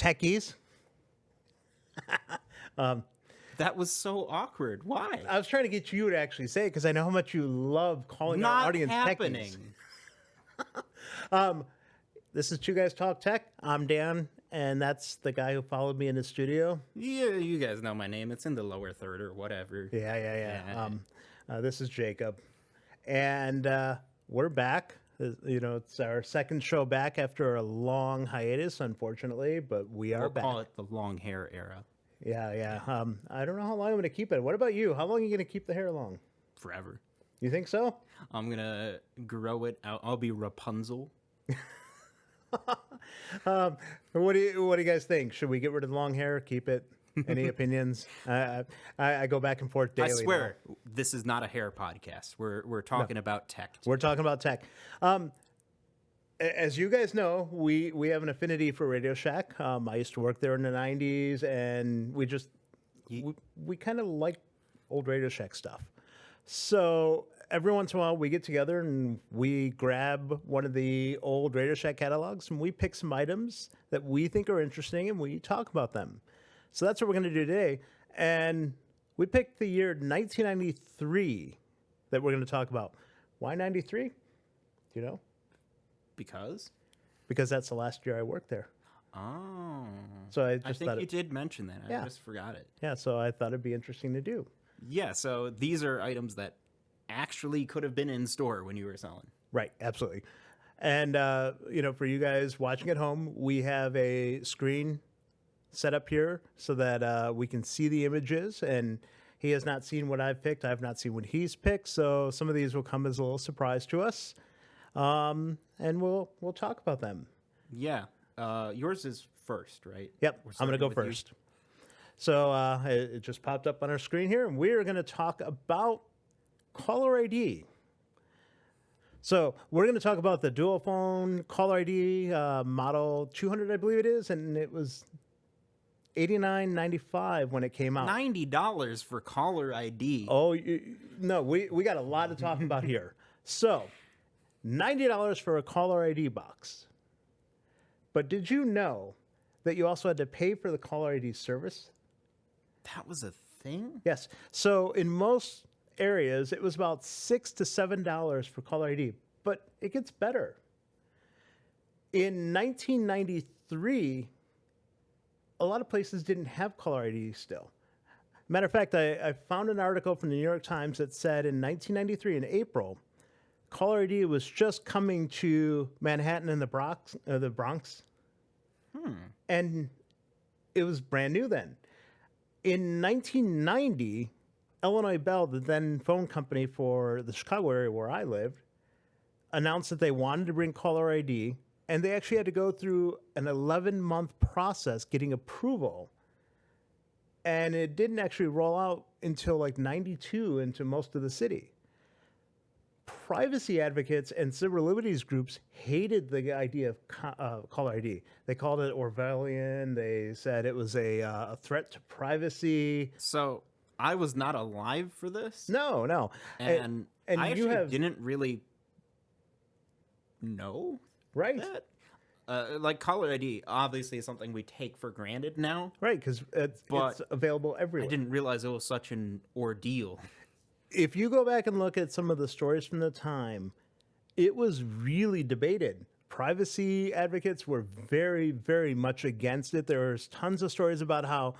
techies. That was so awkward. Why? I was trying to get you to actually say it because I know how much you love calling our Not audience happening. techies. This is Two Guys Talk Tech. I'm Dan, and that's the guy who followed me in the studio. Yeah, you guys know my name. It's in the lower third or whatever. Yeah. This is Jacob, and we're back. It's our second show back after a long hiatus, unfortunately, but we are We'll back. call it the long hair era. Yeah. I don't know how long I'm going to keep it. What about you? How long are you going to keep the hair long? Forever. You think so? I'm going to grow it out. I'll be Rapunzel. What do you guys think? Should we get rid of the long hair? Keep it? Any opinions? I go back and forth daily. I swear, this is not a hair podcast. We're talking about tech. We're talking about tech. As you guys know, we have an affinity for RadioShack. I used to work there in the 90s, and we kind of like old RadioShack stuff. So every once in a while, we get together and we grab one of the old RadioShack catalogs, and we pick some items that we think are interesting, and we talk about them. So that's what we're going to do today. And we picked the year 1993 that we're going to talk about. Why 93? Do you know? Because that's the last year I worked there. Oh. So I think you did mention that. I just forgot it. Yeah, so I thought it'd be interesting to do. Yeah, so these are items that actually could have been in store when you were selling. Right, absolutely. And, for you guys watching at home, we have a screen set up here so that we can see the images. And he has not seen what I've picked. I've not seen what he's picked. So some of these will come as a little surprise to us. And we'll talk about them. Yeah. Yours is first, right? Yep, I'm going to go first. So it just popped up on our screen here, and we're going to talk about caller ID. So we're going to talk about the dual phone caller ID model 200, I believe it is, and it was $89.95 when it came out. $90 for caller ID. Oh, no, we got a lot to talk about here. So $90 for a caller ID box. But did you know that you also had to pay for the caller ID service? That was a thing? Yes. So in most areas, it was about $6 to $7 for caller ID, but it gets better. In 1993, a lot of places didn't have caller ID still. Matter of fact, I found an article from the New York Times that said in 1993, in April, caller ID was just coming to Manhattan and the Bronx. And it was brand new then. In 1990, Illinois Bell, the then phone company for the Chicago area where I lived, announced that they wanted to bring caller ID, and they actually had to go through an 11-month process getting approval. And it didn't actually roll out until like 92 into most of the city. Privacy advocates and civil liberties groups hated the idea of caller ID. They called it Orwellian. They said it was a threat to privacy. So I was not alive for this? No. And I actually didn't really know that. Like caller ID obviously is something we take for granted now. Right, because it's available everywhere. I didn't realize it was such an ordeal. If you go back and look at some of the stories from the time, it was really debated. Privacy advocates were very, very much against it. There was tons of stories about how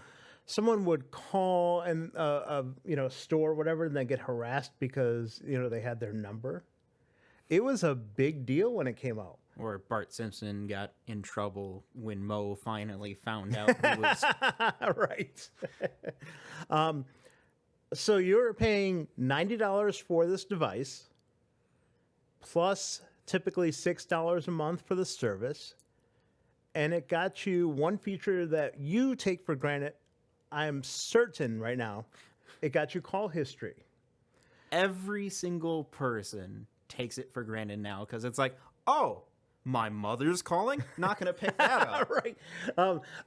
someone would call and a store or whatever, and then get harassed because they had their number. It was a big deal when it came out. Or Bart Simpson got in trouble when Moe finally found out who was right. So you're paying $90 for this device, plus typically $6 a month for the service, and it got you one feature that you take for granted. I'm certain right now, it got you call history. Every single person takes it for granted now because it's like, oh, my mother's calling? Not going to pick that up. Right.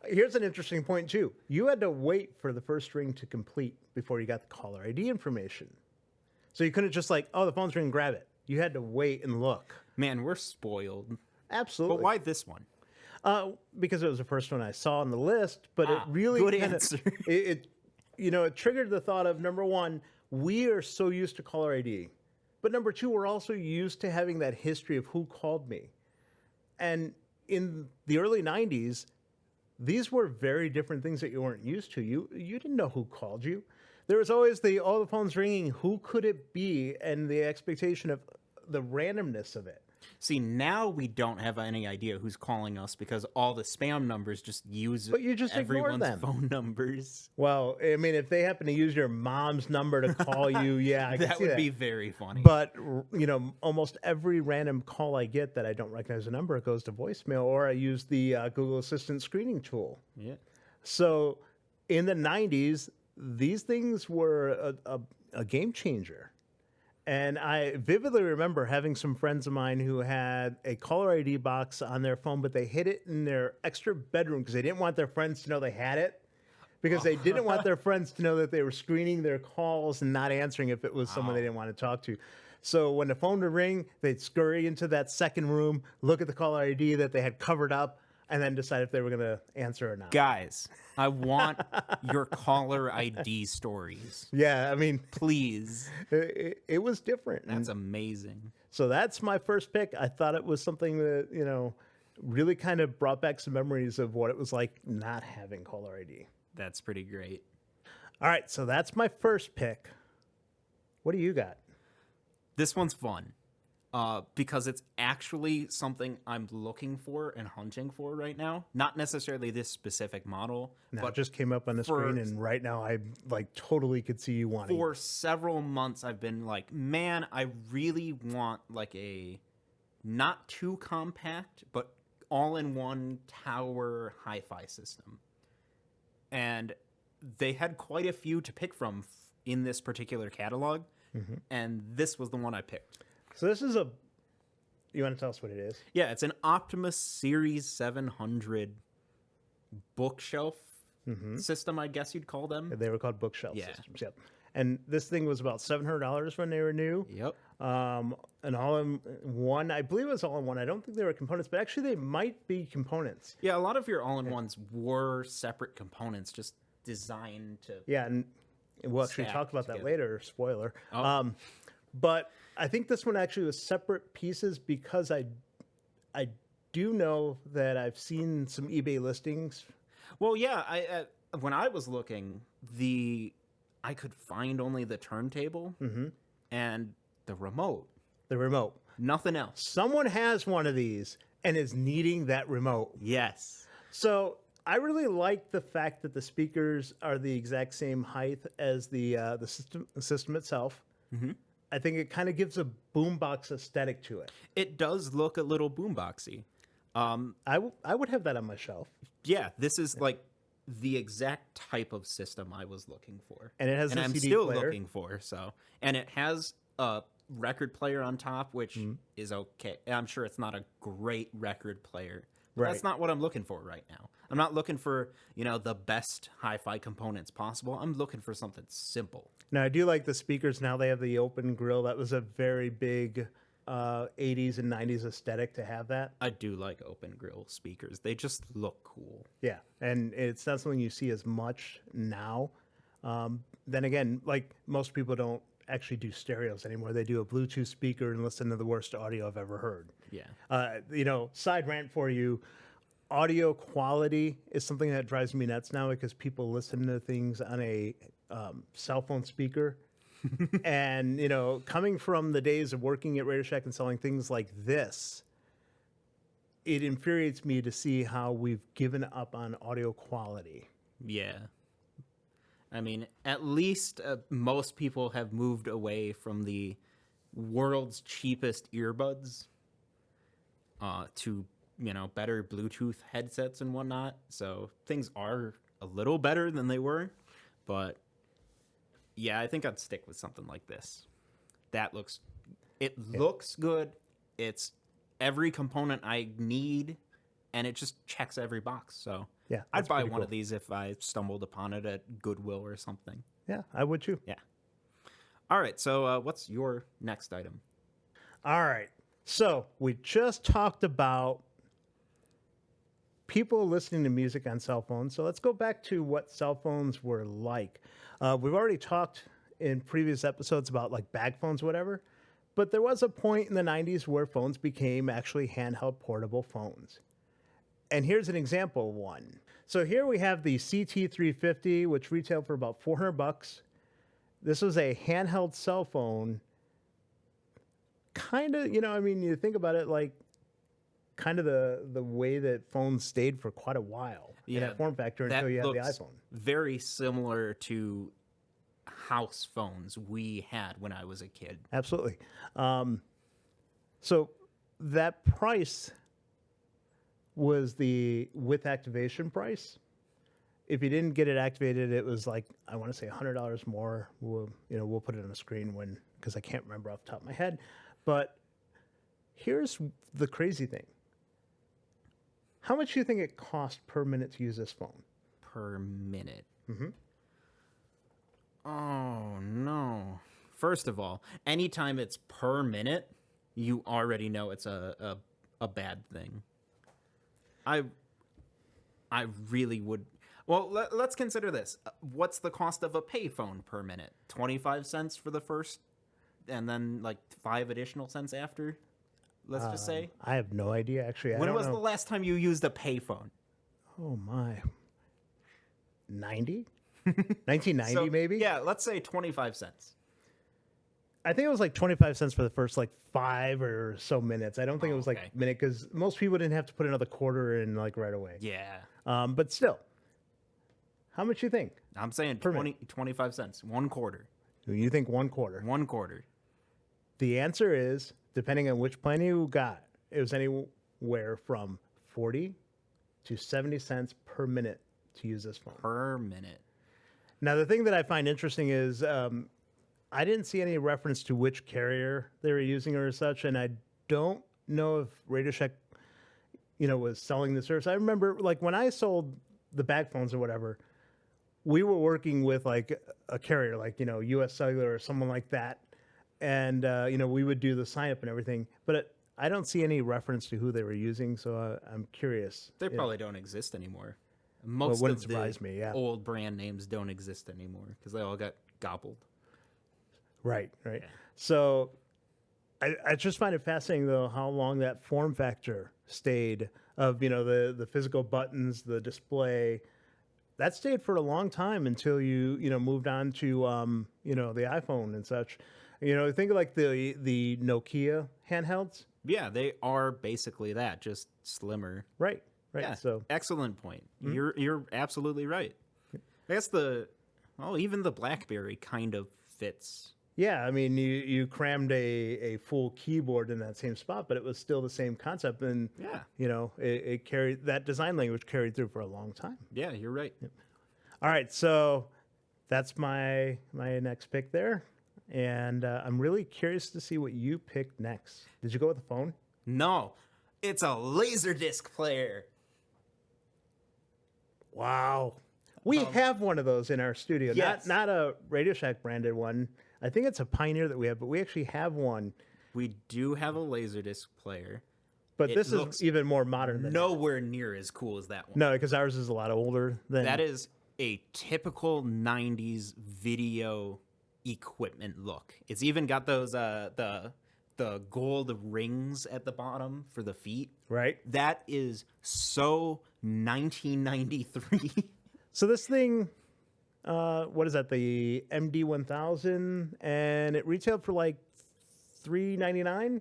Here's an interesting point, too. You had to wait for the first ring to complete before you got the caller ID information. So you couldn't just the phone's ringing, grab it. You had to wait and look. Man, we're spoiled. Absolutely. But why this one? Because it was the first one I saw on the list, but it really good kinda- answer. it it triggered the thought of, number one, we are so used to caller ID, but number two, we're also used to having that history of who called me. And in the early 90s, these were very different things that you weren't used to. You didn't know who called you. There was always the phone's ringing, who could it be, and the expectation of the randomness of it. See, now we don't have any idea who's calling us because all the spam numbers just use But you just ignore everyone's them. phone numbers. Well, I mean, if they happen to use your mom's number to call you, yeah, I can That see would be very funny. But almost every random call I get that I don't recognize the number, it goes to voicemail, or I use the Google Assistant screening tool. yeah. So in the 90s, these things were a game changer. And I vividly remember having some friends of mine who had a caller ID box on their phone, but they hid it in their extra bedroom because they didn't want their friends to know they had it. Because they didn't want their friends to know that they were screening their calls and not answering if it was someone they didn't want to talk to. So when the phone would ring, they'd scurry into that second room, look at the caller ID that they had covered up, and then decide if they were going to answer or not. Guys, I want your caller ID stories. Yeah, I mean, Please. it was different. That's amazing. So that's my first pick. I thought it was something that, really kind of brought back some memories of what it was like not having caller ID. That's pretty great. All right, so that's my first pick. What do you got? This one's fun because it's actually something I'm looking for and hunting for right now. Not necessarily this specific model, Now, but it just came up on the screen, and right now I totally could see you wanting. for several months I've been like, man, I really want like a not too compact, but all-in-one tower hi-fi system. And they had quite a few to pick from in this particular catalog, and this was the one I picked. So this is you want to tell us what it is? Yeah, it's an Optimus Series 700 bookshelf system, I guess you'd call them. They were called bookshelf Yeah. systems. Yep. And this thing was about $700 when they were new. Yep. An all-in-one, I believe it was all-in-one. I don't think they were components, but actually they might be components. Yeah, a lot of your all-in-ones were separate components, just designed to... Yeah, and we'll actually Stacked talk about that together. later. Spoiler. Oh. But I think this one actually was separate pieces because I do know that I've seen some eBay listings. Well, yeah, when I was looking, I could find only the turntable and the remote. The remote. Nothing else. Someone has one of these and is needing that remote. Yes. So I really like the fact that the speakers are the exact same height as the system itself. I think it kind of gives a boombox aesthetic to it. It does look a little boomboxy. I would have that on my shelf. Yeah, this is like the exact type of system I was looking for. And it has and a I'm CD still player. looking for, so. And it has a record player on top, which is okay. I'm sure it's not a great record player. But Right. That's not what I'm looking for right now. I'm not looking for, the best hi-fi components possible. I'm looking for something simple. Now, I do like the speakers. Now they have the open grill. That was a very big 80s and 90s aesthetic to have that. I do like open grill speakers. They just look cool. Yeah, and it's not something you see as much now. Then again, like most people don't actually do stereos anymore. They do a Bluetooth speaker and listen to the worst audio I've ever heard. Yeah. Side rant for you. Audio quality is something that drives me nuts now because people listen to things on a cell phone speaker. And, coming from the days of working at RadioShack and selling things like this, it infuriates me to see how we've given up on audio quality. Yeah. I mean, at least most people have moved away from the world's cheapest earbuds to, better Bluetooth headsets and whatnot. So things are a little better than they were. But yeah, I think I'd stick with something like this. Looks good. It's every component I need, and it just checks every box. So Yeah, I'd that's buy pretty one cool. of these if I stumbled upon it at Goodwill or something. Yeah, I would too. Yeah. All right. So what's your next item? All right. So we just talked about people listening to music on cell phones. So let's go back to what cell phones were like. We've already talked in previous episodes about like bag phones, whatever. But there was a point in the 90s where phones became actually handheld portable phones. And here's an example of one. So here we have the CT350, which retailed for about $400. This was a handheld cell phone. Kind of, you think about it like kind of the way that phones stayed for quite a while in that form factor until you had the iPhone. Very similar to house phones we had when I was a kid. Absolutely. So that price was the with activation price. If you didn't get it activated, it was like, I want to say $100 more. We'll put it on the screen because I can't remember off the top of my head. But here's the crazy thing. How much do you think it cost per minute to use this phone? Per minute? Mm-hmm. Oh, no. First of all, anytime it's per minute, you already know it's a bad thing. I really would... Well, let's consider this. What's the cost of a payphone per minute? 25 cents for the first, and then like 5 additional cents after? Let's just say. I have no idea, actually. When was the last time you used a payphone? Oh, my. 90? 1990, maybe? Yeah, let's say 25 cents. I think it was like 25 cents for the first like 5 or so minutes. I don't think it was like okay. minute because most people didn't have to put another quarter in like right away. Yeah. But still, how much you think? I'm saying 25 cents. 1 quarter. You think 1 quarter? 1 quarter. The answer is, depending on which plan you got, it was anywhere from 40 to 70 cents per minute to use this phone. Per minute. Now, the thing that I find interesting is I didn't see any reference to which carrier they were using or such, and I don't know if RadioShack, was selling the service. I remember, like, when I sold the bag phones or whatever, we were working with, like, a carrier, like, US Cellular or someone like that, and, we would do the sign-up and everything, but I don't see any reference to who they were using, so I'm curious. They probably don't exist anymore. Most wouldn't of surprise the me, yeah. old brand names don't exist anymore because they all got gobbled. Right. Yeah. So I just find it fascinating, though, how long that form factor stayed of, the physical buttons, the display. That stayed for a long time until you moved on to, the iPhone and such. Think of like the Nokia handhelds. Yeah, they are basically that, just slimmer. Right. Yeah, So excellent point. Mm-hmm. You're absolutely right. I guess even the BlackBerry kind of fits. yeah, I mean, you crammed a full keyboard in that same spot, but it was still the same concept, and Yeah. it carried that design language carried through for a long time. Yeah, you're right. All right, so that's my next pick there, and I'm really curious to see what you picked next. Did you go with the phone? No, it's a LaserDisc player. Wow. We have one of those in our studio. Yes. Not a RadioShack branded one. I think it's a Pioneer that we have, but we actually have one. We do have a LaserDisc player. But It this looks is even more modern than that. Nowhere near as cool as that one. No, because ours is a lot older than That is a typical 90s video equipment look. It's even got those the gold rings at the bottom for the feet. right. That is so 1993. So this thing, what is that? The MD1000, and it retailed for like $399,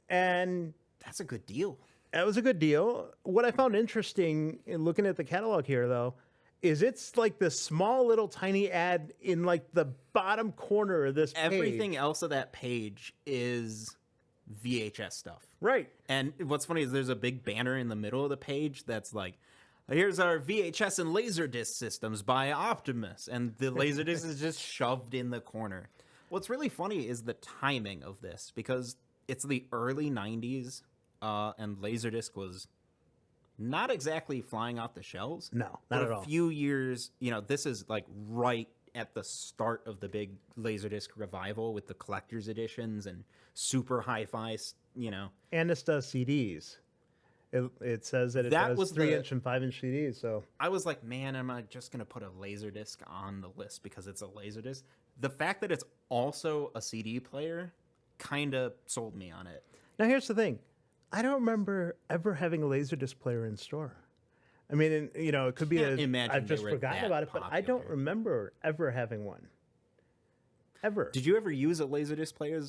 and That's a good deal. that was a good deal. What I found interesting in looking at the catalog here, though, is it's like this small little tiny ad in like the bottom corner of this Everything page. else of that page is VHS stuff. Right. And what's funny is there's a big banner in the middle of the page that's like, here's our VHS and LaserDisc systems by Optimus. And the LaserDisc is just shoved in the corner. What's really funny is the timing of this, because it's the early 90s, and LaserDisc was not exactly flying off the shelves. No, But not at all. a few years, this is like right at the start of the big LaserDisc revival with the collector's editions and super hi-fi, And this does CDs. It says that it That does was 3-inch and 5-inch CDs. So I was like, man, am I just going to put a LaserDisc on the list because it's a LaserDisc? The fact that it's also a CD player kind of sold me on it. now here's the thing. I don't remember ever having a LaserDisc player in store. I mean, it could be Can't imagine I've they just were forgotten that about it, but I don't popular. remember ever having one. Ever. Did you ever use a LaserDisc player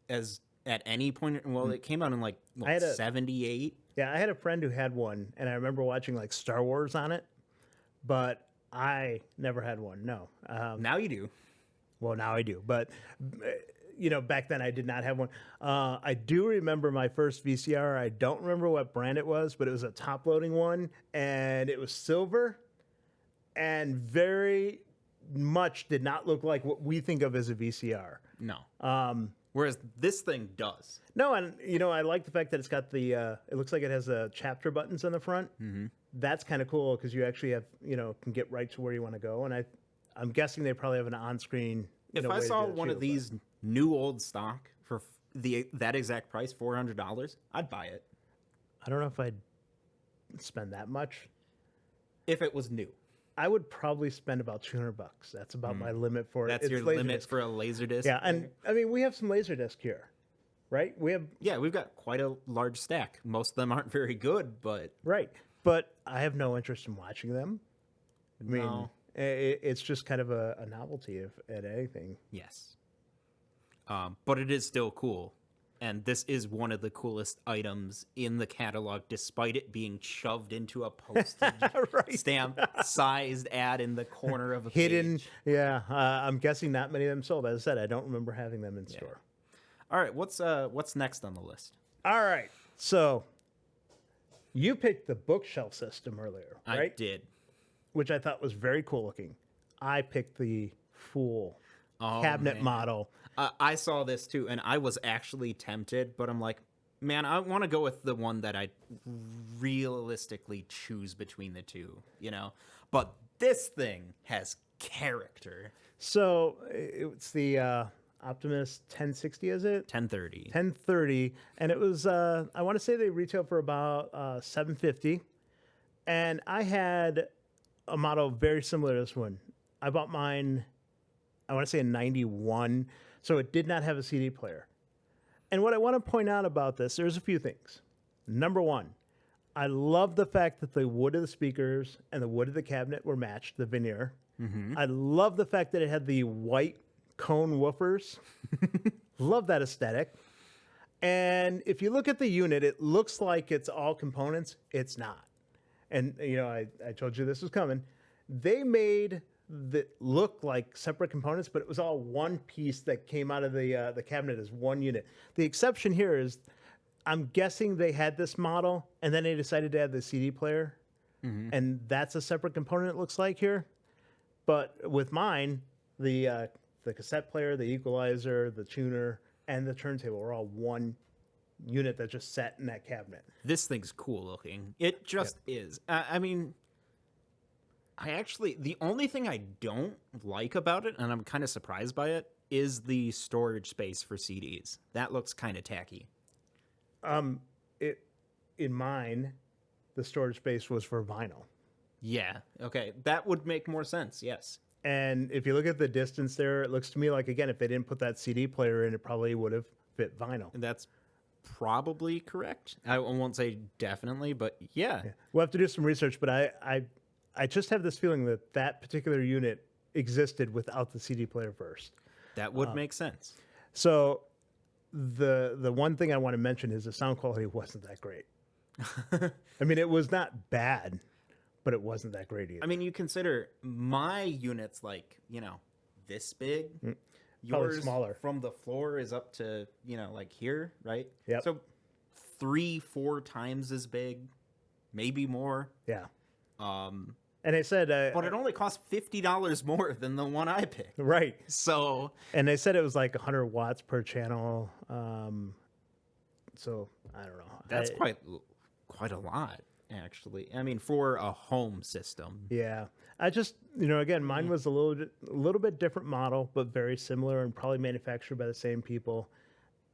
as at any point? Well, it came out in like I had a- 78. Yeah, I had a friend who had one, and I remember watching like Star Wars on it, but I never had one. No. Now you do. Well, now I do, but back then I did not have one. I do remember my first VCR. I don't remember what brand it was, but it was a top-loading one, and it was silver, and very much did not look like what we think of as a VCR. No. Whereas this thing does. No, and I like the fact that it's got the. It looks like it has chapter buttons on the front. Mm-hmm. That's kind of cool because you actually have can get right to where you want to go, and I'm guessing they probably have an on-screen. If I saw one of these new old stock for that exact price, $400, I'd buy it. I don't know if I'd spend that much. If it was new. I would probably spend about $200. That's about my limit for it. That's your limit for a LaserDisc? Yeah, and I mean we have some LaserDisc here, right? We've got quite a large stack. Most of them aren't very good, but right. But I have no interest in watching them. I mean, No. it's just kind of a novelty at anything. yes. But it is still cool. And this is one of the coolest items in the catalog, despite it being shoved into a postage Right. stamp-sized ad in the corner of a Hidden, page. yeah. I'm guessing not many of them sold. As I said, I don't remember having them in store. All right, what's next on the list? All right, so you picked the bookshelf system earlier, right? I did. Which I thought was very cool looking. I picked the full Oh, cabinet man. model. I saw this too, and I was actually tempted, but I'm like, man, I want to go with the one that I realistically choose between the two, But this thing has character. So it's the Optimus 1060, is it? 1030. 1030, and it was I want to say they retail for about $750, and I had a model very similar to this one. I bought mine, I want to say in 91, so it did not have a CD player. And what I want to point out about this, there's a few things. Number one, I love the fact that the wood of the speakers and the wood of the cabinet were matched, the veneer. I love the fact that it had the white cone woofers. Love that aesthetic. And if you look at the unit, it looks like it's all components. It's not. And, I told you this was coming. They made that look like separate components, but it was all one piece that came out of the cabinet as one unit. The exception here is, I'm guessing they had this model, and then they decided to add the CD player, and that's a separate component, it looks like here. But with mine, the cassette player, the equalizer, the tuner, and the turntable are all one unit that just sat in that cabinet. This thing's cool looking. It just is. I mean, the only thing I don't like about it, and I'm kind of surprised by it, is the storage space for CDs. That looks kind of tacky. In mine, the storage space was for vinyl. Yeah. Okay. That would make more sense. Yes. And if you look at the distance there, it looks to me like, again, if they didn't put that CD player in, it probably would have fit vinyl. And that's probably correct. I won't say definitely, but yeah. We'll have to do some research, but I just have this feeling that that particular unit existed without the CD player first. That would make sense. So the one thing I want to mention is the sound quality wasn't that great. I mean, it was not bad, but it wasn't that great either. I mean, you consider my unit's like, this big. Probably Yours smaller. from the floor is up to, like here, right? Yep. So 3-4 times as big, maybe more. Yeah. And they said... But it only costs $50 more than the one I picked. right. So... And they said it was like 100 watts per channel. So, I don't know. That's quite a lot, actually. I mean, for a home system. Yeah. I just, again, mine was a little bit different model, but very similar and probably manufactured by the same people.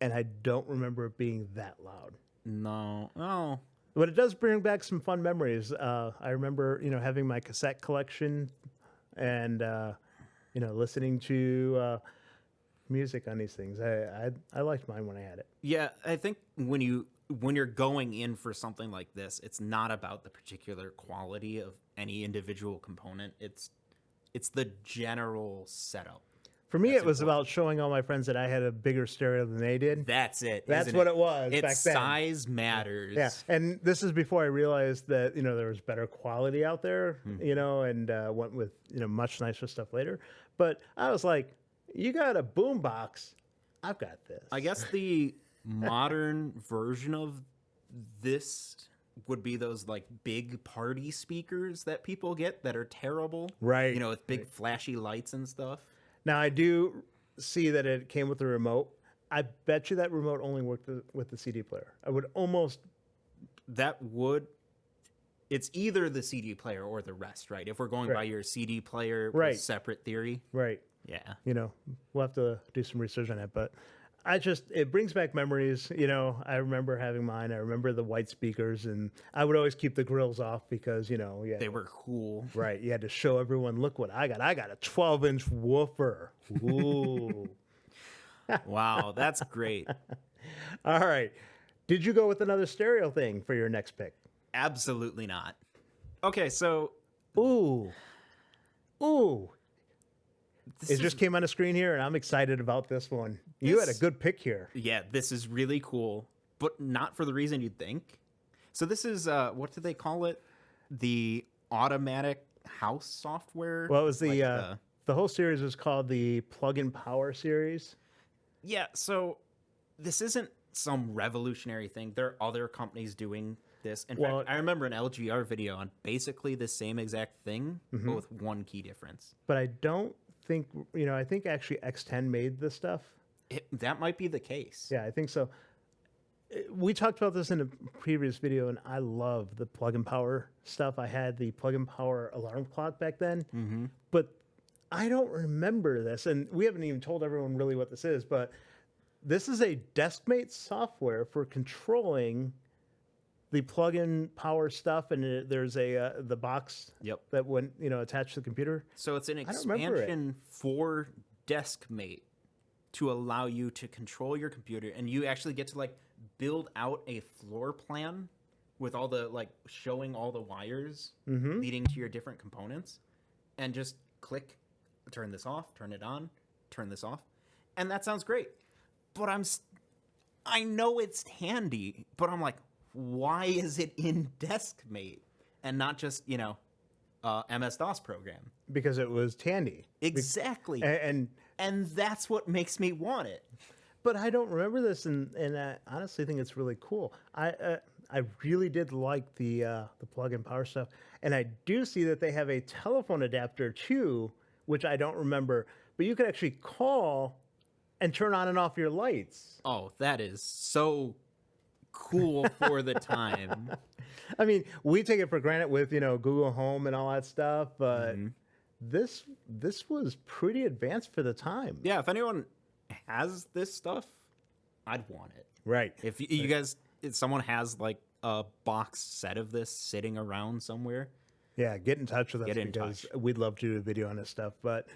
And I don't remember it being that loud. No. Oh, But it does bring back some fun memories. I remember, having my cassette collection and, listening to music on these things. I liked mine when I had it. Yeah, I think when you're going in for something like this, it's not about the particular quality of any individual component. It's the general setup. For me, That's it was important. about showing all my friends that I had a bigger stereo than they did. That's it. That's isn't what it was It's back then. size matters. Yeah, and this is before I realized that there was better quality out there, and went with much nicer stuff later. But I was like, you got a boom box, I've got this. I guess the modern version of this would be those like big party speakers that people get that are terrible. Right. With big flashy lights and stuff. Now I do see that it came with a remote. I bet you that remote only worked with the CD player. I would almost. It's either the CD player or the rest, right? If we're going by your CD player Right. separate theory. Right. Yeah. We'll have to do some research on it, but it brings back memories. I remember having mine. I remember the white speakers, and I would always keep the grills off because, They were cool. right. You had to show everyone, look what I got. I got a 12-inch woofer. Ooh. Wow, that's great. All right. Did you go with another stereo thing for your next pick? Absolutely not. Okay, so Ooh. It just came on the screen here, and I'm excited about this one. You had a good pick here. Yeah, this is really cool, but not for the reason you'd think. So this is what do they call it? The automatic house software. Well, it was Like, the whole series was called the Plug-in Power series. yeah. So this isn't some revolutionary thing. There are other companies doing this. In Well, fact, I remember an LGR video on basically the same exact thing, but with one key difference. But I don't think, I think actually X10 made this stuff. That might be the case. Yeah, I think so. We talked about this in a previous video, and I love the plug-in power stuff. I had the plug-in power alarm clock back then, but I don't remember this, and we haven't even told everyone really what this is, but this is a DeskMate software for controlling the plug-in power stuff, and there's the box Yep. that went attached to the computer. So it's an don't remember it. expansion for DeskMate to allow you to control your computer, and you actually get to like build out a floor plan with all the like showing all the wires leading to your different components, and just click, turn this off, turn it on, turn this off, and that sounds great. But I know it's handy, but I'm like, why is it in DeskMate and not just MS-DOS program? Because it was Tandy. Exactly. And that's what makes me want it. but I don't remember this, and I honestly think it's really cool. I really did like the plug-in power stuff, and I do see that they have a telephone adapter too, which I don't remember. But you could actually call and turn on and off your lights. Oh, that is so cool for the time. I mean, we take it for granted with Google Home and all that stuff, but this was pretty advanced for the time. Yeah, if anyone has this stuff, I'd want it. Right. If you guys, if someone has like a box set of this sitting around somewhere, Yeah, get in touch with us Get in because touch. we'd love to do a video on this stuff. But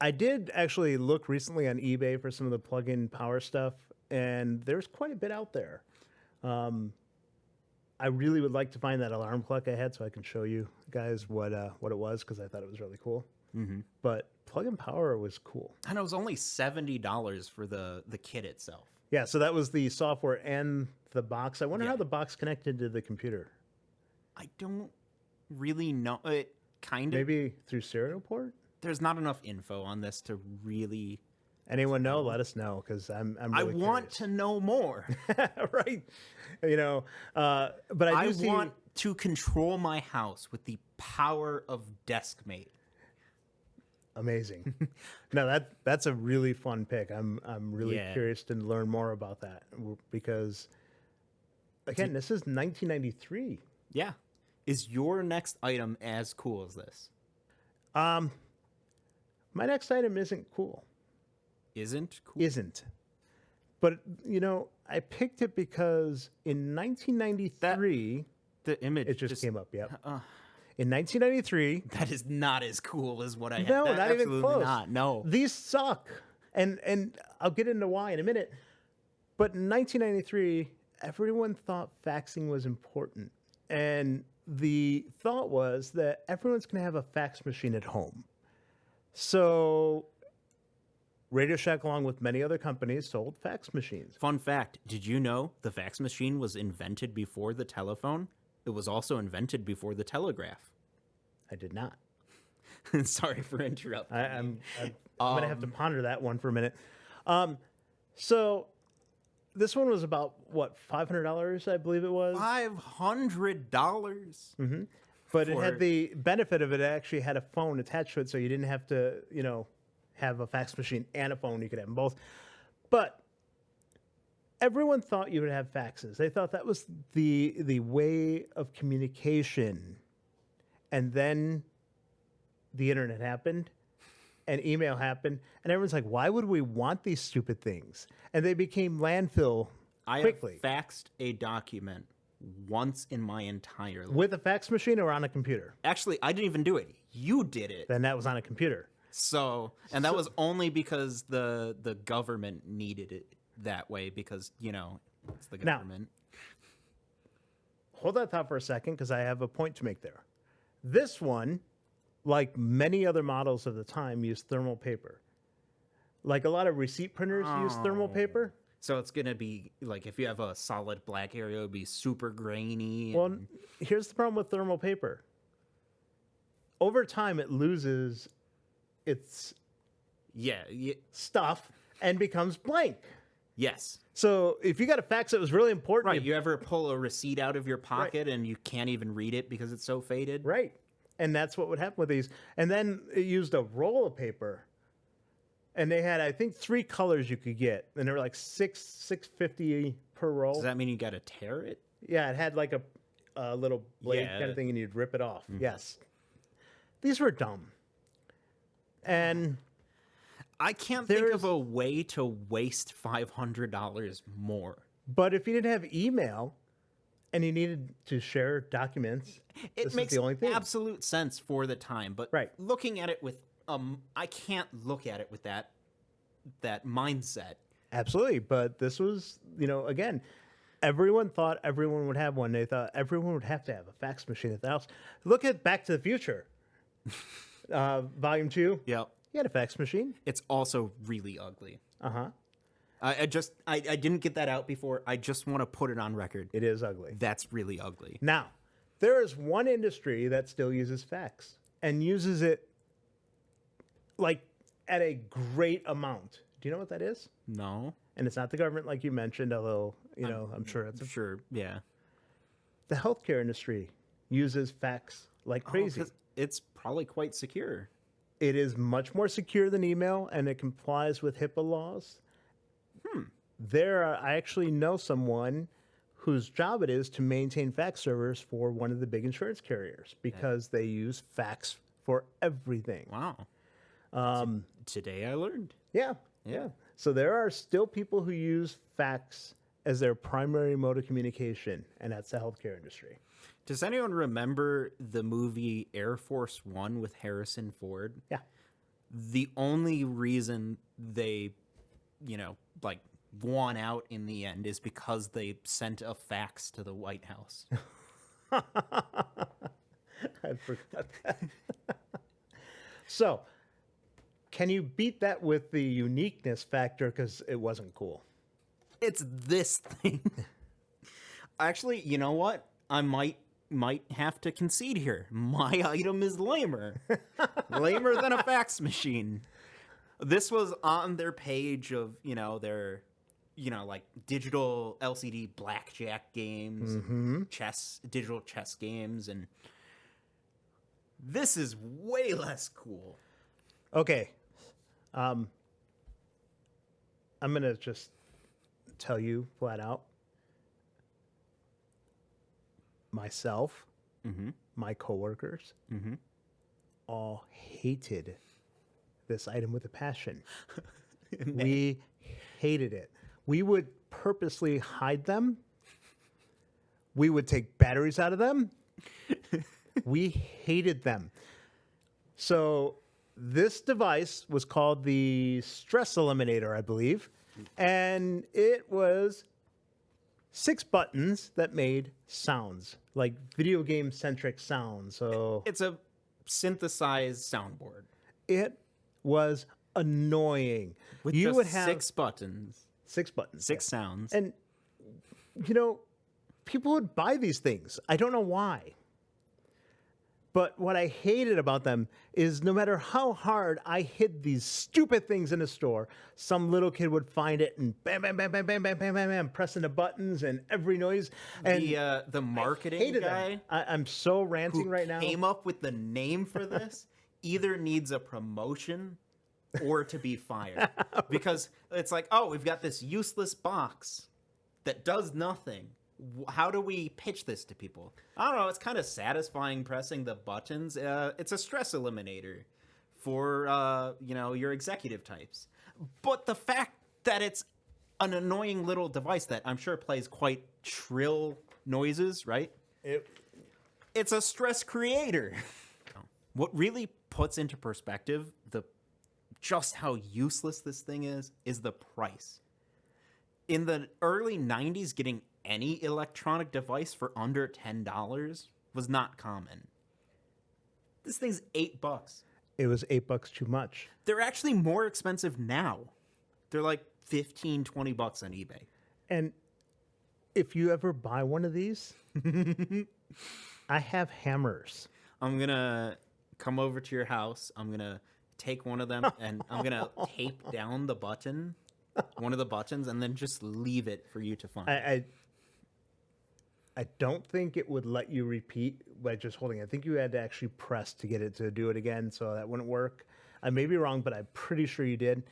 I did actually look recently on eBay for some of the plug-in power stuff, and there's quite a bit out there. I really would like to find that alarm clock I had so I can show you guys what it was, because I thought it was really cool. But plug-in power was cool. I know it was only $70 for the kit itself. Yeah, so that was the software and the box. I wonder Yeah. how the box connected to the computer. I don't really know. It kind of. Maybe through serial port? There's not enough info on this to really. Anyone know? Let us know, because I'm I really want to know more. right. But I do see... want to control my house with the power of DeskMate. Amazing. No, that's a really fun pick. I'm really Yeah. curious to learn more about that, because again, this is 1993. Yeah. Is your next item as cool as this? My next item isn't cool. Isn't cool? Isn't. But, I picked it because in 1993, The image it just came up, yep. Uh, In 1993, that is not as cool as what I had. no, That- not even absolutely close. Not. No. These suck. And I'll get into why in a minute. But in 1993, everyone thought faxing was important. And the thought was that everyone's going to have a fax machine at home. So RadioShack, along with many other companies, sold fax machines. Fun fact, did you know the fax machine was invented before the telephone? It was also invented before the telegraph. I did not. Sorry for interrupting. I'm going to have to ponder that one for a minute. So this one was about, what, $500, I believe it was? $500. But it had the benefit of it actually had a phone attached to it, so you didn't have to, have a fax machine and a phone. You could have them both. But everyone thought you would have faxes. They thought that was the way of communication. And then the internet happened and email happened, and everyone's like, why would we want these stupid things? And they became landfill quickly. I have faxed a document once in my entire life. With a fax machine or on a computer? Actually, I didn't even do it. You did it. Then that was on a computer. So, and that was only because the government needed it that way because, it's the government. Hold that thought for a second because I have a point to make there. This one, like many other models of the time, used thermal paper. Like a lot of receipt printers use thermal paper. So it's going to be, like, if you have a solid black area, it would be super grainy. Well, here's the problem with thermal paper. Over time, it loses its stuff and becomes blank. Yes. So if you got a fax that was really important... Right, you ever pull a receipt out of your pocket and you can't even read it because it's so faded? Right. And that's what would happen with these. And then it used a roll of paper. And they had, I think, 3 colors you could get. And they were like $6.50 per roll. Does that mean you got to tear it? Yeah, it had like a little blade kind of thing, and you'd rip it off. Yes. These were dumb. And I can't think of a way to waste $500 more. But if you didn't have email and you needed to share documents, it makes the only thing. Absolute sense for the time. But looking at it with I can't look at it with that mindset. Absolutely, but this was, again, everyone thought everyone would have one. They thought everyone would have to have a fax machine at the house. Look at Back to the Future, Volume 2. Yep. You had a fax machine. It's also really ugly. Uh-huh. I didn't get that out before. I just want to put it on record. It is ugly. That's really ugly. Now, there is one industry that still uses fax and uses it like at a great amount. Do you know what that is? No. And it's not the government like you mentioned, although, I'm sure it's... Sure, yeah. The healthcare industry uses fax like crazy. It's probably quite secure. It is much more secure than email, and it complies with HIPAA laws. I actually know someone whose job it is to maintain fax servers for one of the big insurance carriers because they use fax for everything. Wow. Today I learned. Yeah. So there are still people who use fax as their primary mode of communication, and that's the healthcare industry. Does anyone remember the movie Air Force One with Harrison Ford? Yeah. The only reason they, won out in the end is because they sent a fax to the White House. I forgot that. So, can you beat that with the uniqueness factor because it wasn't cool? It's this thing. Actually, you know what? I might have to concede here. My item is lamer. Lamer than a fax machine. This was on their page of, their, digital LCD blackjack games, digital chess games, and this is way less cool. Okay. I'm going to just tell you flat out. Myself, my coworkers, all hated this item with a passion. We hated it. we would purposely hide them. We would take batteries out of them. We hated them. So this device was called the Stress Eliminator, I believe. And it was 6 buttons that made sounds, like video game centric sounds. So It's a synthesized soundboard it was annoying. with You just would have 6 buttons, 6 buttons, 6 sounds. and people would buy these things. I don't know why. But what I hated about them is no matter how hard I hid these stupid things in a store, some little kid would find it and bam, bam, bam, bam, bam, bam, bam, bam, bam, pressing the buttons and every noise. And The marketing hated guy them. I'm so ranting who right now. came up with the name for this either needs a promotion or to be fired. Because it's like, oh, we've got this useless box that does nothing. How do we pitch this to people? I don't know. It's kind of satisfying pressing the buttons. It's a stress eliminator for your executive types. But the fact that it's an annoying little device that I'm sure plays quite shrill noises, right? It's a stress creator. What really puts into perspective just how useless this thing is the price. In the early 90s, getting any electronic device for under $10 was not common. This thing's $8. It was $8 too much. They're actually more expensive now. They're like $15, $20 on eBay. And if you ever buy one of these, I have hammers. I'm gonna come over to your house. I'm gonna take one of them and I'm gonna tape down the button, one of the buttons, and then just leave it for you to find. I don't think it would let you repeat by just holding it. I think you had to actually press to get it to do it again, so that wouldn't work. I may be wrong, but I'm pretty sure you did.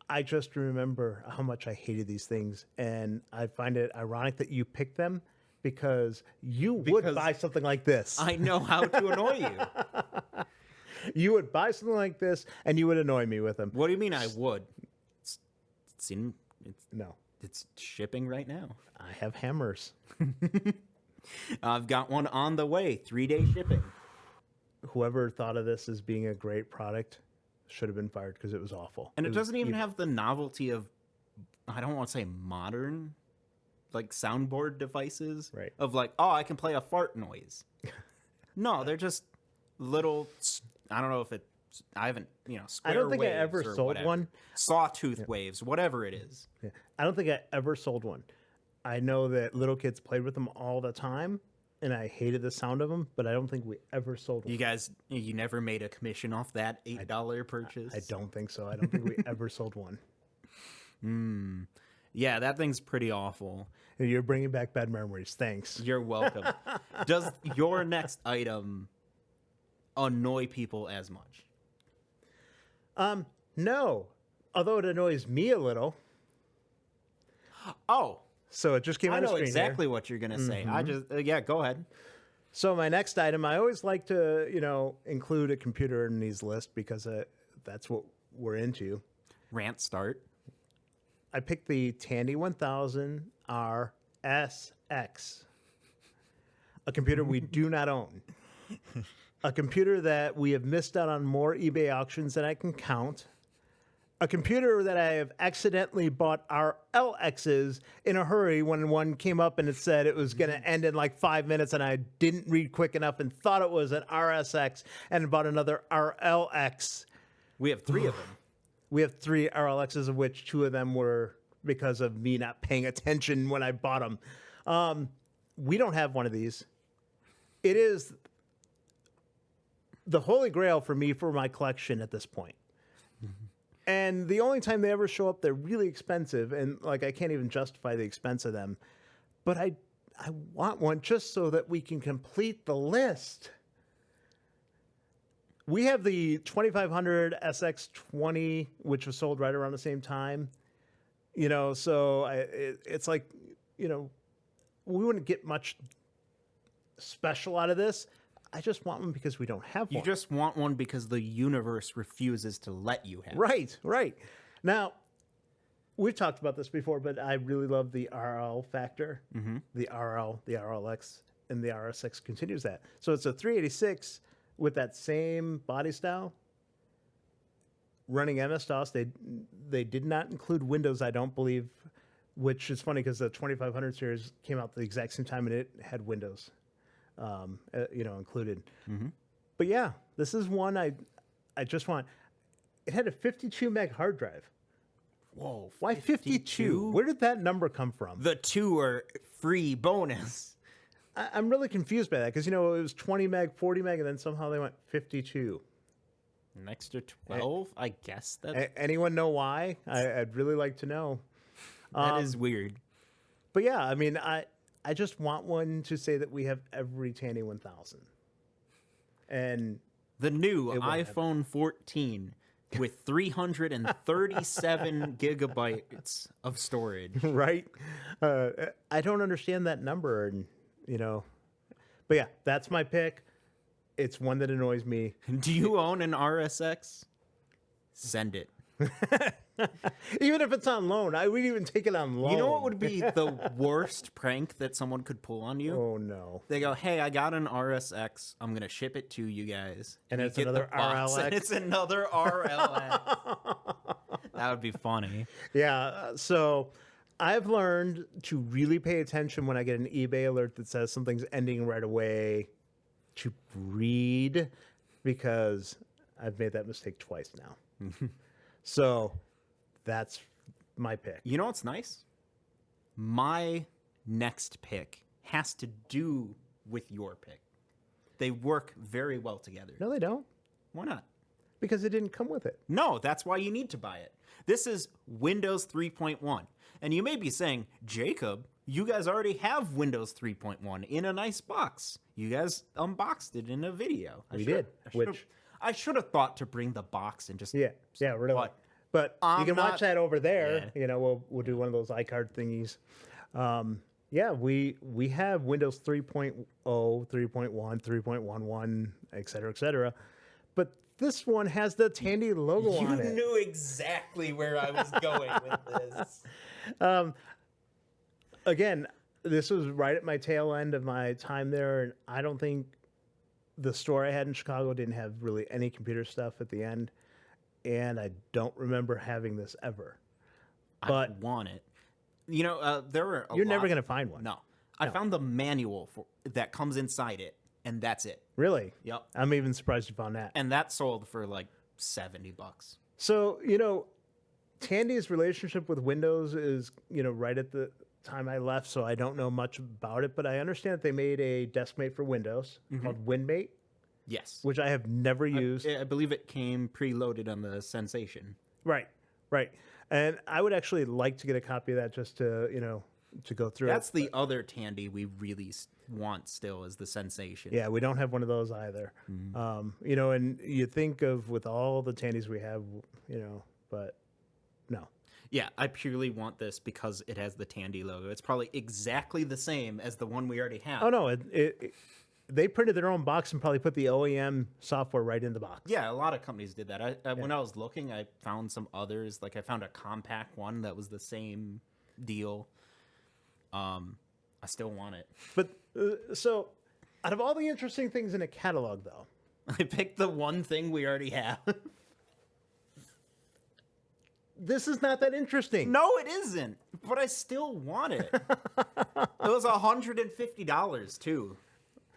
I just remember how much I hated these things, and I find it ironic that you picked them because you would buy something like this. I know how to annoy you. You would buy something like this, and you would annoy me with them. What do you mean I would? No. It's shipping right now. I have hammers. I've got one on the way. 3-day shipping. Whoever thought of this as being a great product should have been fired because it was awful. And it doesn't even have the novelty of, I don't want to say modern, like soundboard devices. Right. Of like, oh, I can play a fart noise. No, they're just little, I don't know if it, I haven't, square I don't think I waves ever or sold whatever. one. Sawtooth waves, whatever it is. Yeah. I don't think I ever sold one. I know that little kids played with them all the time, and I hated the sound of them, but I don't think we ever sold one. You guys, you never made a commission off that $8 purchase? I don't think so. I don't think we ever sold one. Yeah, that thing's pretty awful. You're bringing back bad memories. Thanks. You're welcome. Does your next item annoy people as much? No. Although it annoys me a little. Oh, So it just came I on the know screen exactly here. what you're gonna say. I just yeah, go ahead. So my next item, I always like to, include a computer in these lists because that's what we're into. Rant start. I picked the Tandy 1000 RSX, a computer we do not own. A computer that we have missed out on more eBay auctions than I can count. A computer that I have accidentally bought RLXs in a hurry when one came up and it said it was going to end in like 5 minutes, and I didn't read quick enough and thought it was an RSX and bought another RLX. We have 3 of them. We have 3 RLXs, of which 2 of them were because of me not paying attention when I bought them. We don't have one of these. It is the holy grail for me for my collection at this point. And the only time they ever show up, they're really expensive, and I can't even justify the expense of them. But I want one just so that we can complete the list. We have the 2500 SX20, which was sold right around the same time. So it's like, we wouldn't get much special out of this. I just want one because we don't have one. You just want one because the universe refuses to let you have. Right. Now, we've talked about this before, but I really love the RL factor. The RL, the RLX, and the RSX continues that. So it's a 386 with that same body style. Running MS-DOS, they did not include Windows, I don't believe, which is funny because the 2500 series came out the exact same time and it had Windows, included. But yeah, this is one I just want. It had a 52 meg hard drive. Whoa. Why 52? Where did that number come from? The 2 are free bonus. I'm really confused by that because, it was 20 meg, 40 meg, and then somehow they went 52. An extra 12? I guess that Anyone know why? I'd really like to know. that is weird. But yeah, I mean, I just want one to say that we have every Tandy 1000. And The new won't iPhone 14 with 337 gigabytes of storage. right? I don't understand that number, and But yeah, that's my pick. It's one that annoys me. Do you own an RSX? Send it. Even if it's on loan, I would even take it on loan. You know what would be the worst prank that someone could pull on you? Oh no! They go, "Hey, I got an RSX. I'm gonna ship it to you guys." And you it's get the another box, RLX? And it's another RLX. That would be funny. Yeah. So I've learned to really pay attention when I get an eBay alert that says something's ending right away, to read, because I've made that mistake twice now. So that's my pick. You know what's nice? My next pick has to do with your pick. They work very well together. No, they don't, Why not? because it didn't come with it. No, that's why you need to buy it. This is Windows 3.1. And you may be saying, Jacob, you guys already have Windows 3.1 in a nice box. You guys unboxed it in a video. We did, I should have thought to bring the box and just... Yeah, really. But you I'm can not- watch that over there. Yeah. We'll do one of those iCard thingies. We have Windows 3.0, 3.1, 3.11, et cetera. But this one has the Tandy logo on it. You knew exactly where I was going with this. Again, this was right at my tail end of my time there, and I don't think the store I had in Chicago didn't have really any computer stuff at the end, and I don't remember having this ever. But I want it. There were you're never going to find one. No. I found the manual that comes inside it, and that's it. Really? Yep. I'm even surprised you found that. And that sold for like $70. So, Tandy's relationship with Windows is, right at the time I left, so I don't know much about it, but I understand that they made a desk mate for Windows called WinMate, Yes. which I have never used. I believe it came preloaded on the Sensation. Right. And I would actually like to get a copy of that just to, to go through That's it. the other Tandy we really want still is the Sensation. Yeah, we don't have one of those either. And you think of with all the Tandys we have, but no. Yeah, I purely want this because it has the Tandy logo. It's probably exactly the same as the one we already have. Oh, no, they printed their own box and probably put the OEM software right in the box. Yeah, a lot of companies did that. When I was looking, I found some others. Like I found a compact one that was the same deal. I still want it. But so, out of all the interesting things in a catalog, though, I picked the one thing we already have. this is not that interesting. No, it isn't. But I still want it. It was $150 too.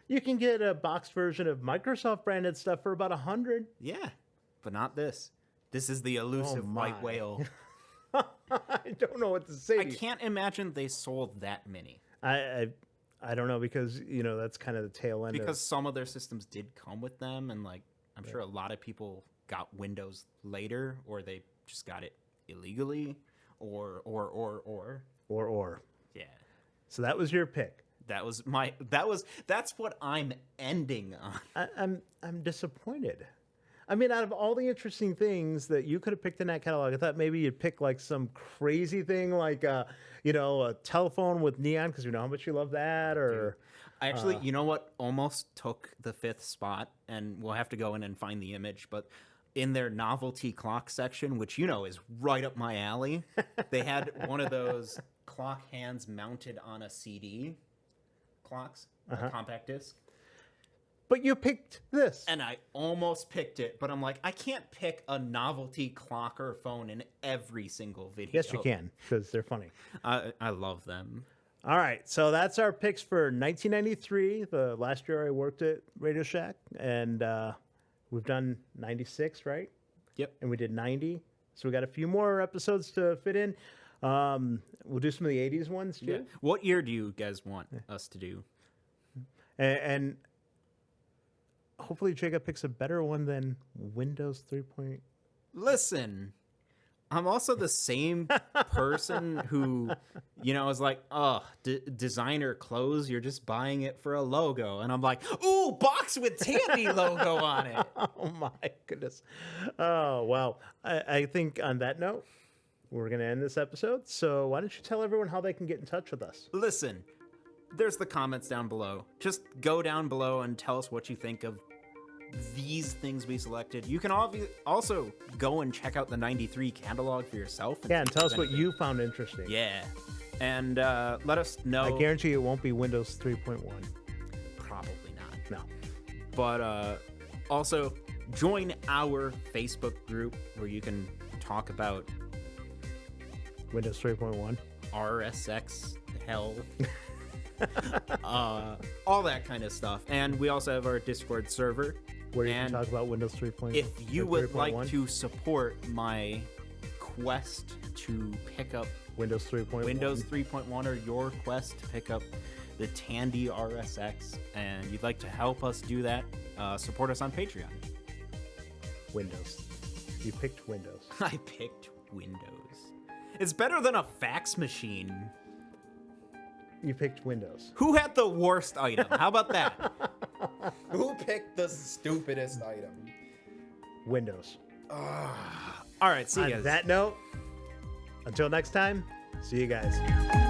You can get a boxed version of Microsoft branded stuff for about $100. Yeah, but not this. This is the elusive white whale. I don't know what to say. I can't imagine they sold that many. I don't know because that's kind of the tail end. Because some of their systems did come with them, and I'm sure a lot of people got Windows later, or they just got it illegally, or. Yeah. So that was your pick. That's what I'm ending on. I'm disappointed. I mean, out of all the interesting things that you could have picked in that catalog, I thought maybe you'd pick like some crazy thing like a telephone with neon because you know how much you love that, or I actually, you know what, almost took the 5th spot, and we'll have to go in and find the image, but in their novelty clock section, which, you know, is right up my alley, they had one of those clock hands mounted on a CD clocks, a compact disc. But you picked this. And I almost picked it, but I'm like, I can't pick a novelty clock or phone in every single video. Yes, you can, because they're funny. I love them. All right, so that's our picks for 1993, the last year I worked at RadioShack, and we've done 96, right? Yep. And we did 90, so we got a few more episodes to fit in. We'll do some of the 80s ones, too. Yeah. What year do you guys want us to do? And hopefully Jacob picks a better one than Windows 3. Listen, I'm also the same person who, you know, is like, oh, designer clothes, you're just buying it for a logo. And I'm like, ooh, box with Tandy logo on it. Oh, my goodness. Oh, wow. I think on that note, we're going to end this episode. So why don't you tell everyone how they can get in touch with us? Listen, there's the comments down below. Just go down below and tell us what you think of these things we selected. You can also go and check out the 93 catalog for yourself. Yeah, and tell us what you found interesting. Yeah. And let us know. I guarantee it won't be Windows 3.1. Probably not. No. But also join our Facebook group where you can talk about Windows 3.1. RSX hell. All that kind of stuff. And we also have our Discord server Where you can talk about Windows 3.1. If you would like to support my quest to pick up Windows 3.1 or your quest to pick up the Tandy RSX, and you'd like to help us do that, support us on Patreon. Windows. You picked Windows. I picked Windows. It's better than a fax machine. You picked Windows. Who had the worst item? How about that? Who picked the stupidest item? Windows. All right, see you guys. On that note, until next time, see you guys.